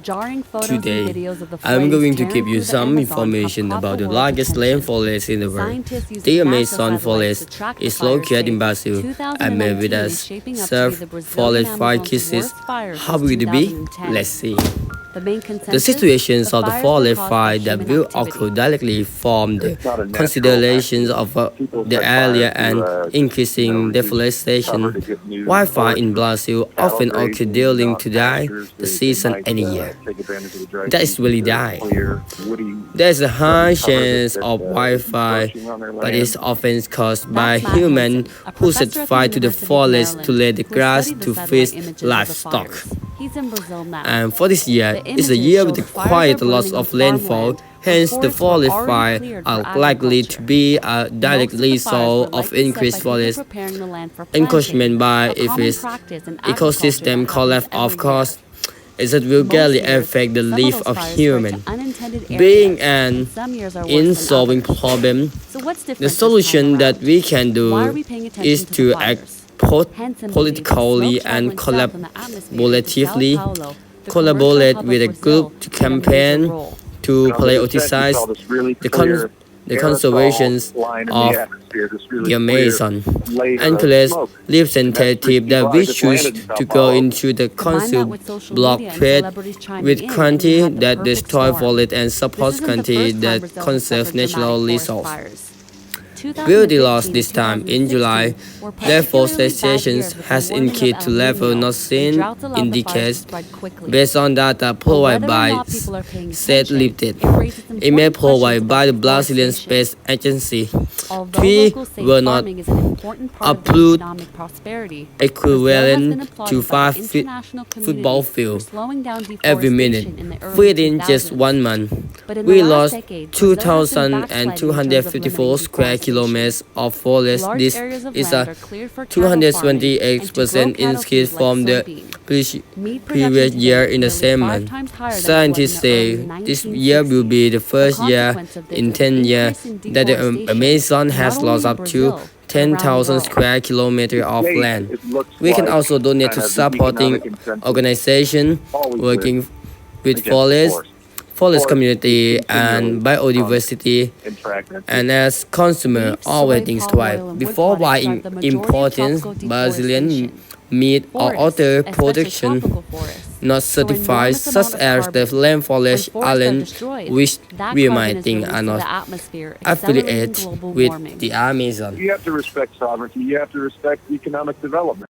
Today, I'm going to give you some information about the largest rainforest in the world. The Amazon forest is located in Brazil and may with us serve forest fire cases. How will it be? Let's see. The situations of the forest fire that will occur directly from the considerations of the area and increasing deforestation. Wildfire in Brazil often occur during the season any year. That is really die. There is a high chance of wildfire, but it's often caused by humans who set fire to the forest to let the grass to feed livestock. And for this year, it's a year with quite a lot of rainfall, hence the forest fires are likely to be a direct result of increased forest encroachment by its ecosystem collapse. Of course, it will greatly affect the life of humans. Being an unsolving problem, the solution that we can do is to act politically and collaboratively, collaborate with a group to campaign to prioritize the conservation of the Amazon. Encourage representatives that we choose to go into the council block trade with countries that destroy forest and support countries that conserve natural resources. Building lost this time in July, deforestation has increased to level not seen in decades. Based on data provided by Sec23, it may provided by the Brazilian Space Agency. Three were not approved equivalent to 5 football fields every minute. Within just 1 month, we lost 2,254 square kilometers of forest. This is a 228% increase from the previous year in the same month. Scientists say this year will be the first year in 10 years that the Amazon has lost up to 10,000 square kilometers of land. We can also donate to supporting organizations working with forest community and biodiversity, and as consumers always think twice before buying imported Brazilian meat or other production not certified, such as the rainforest island, which we might think are not affiliated with the Amazon. You have to respect sovereignty. You have to respect economic development.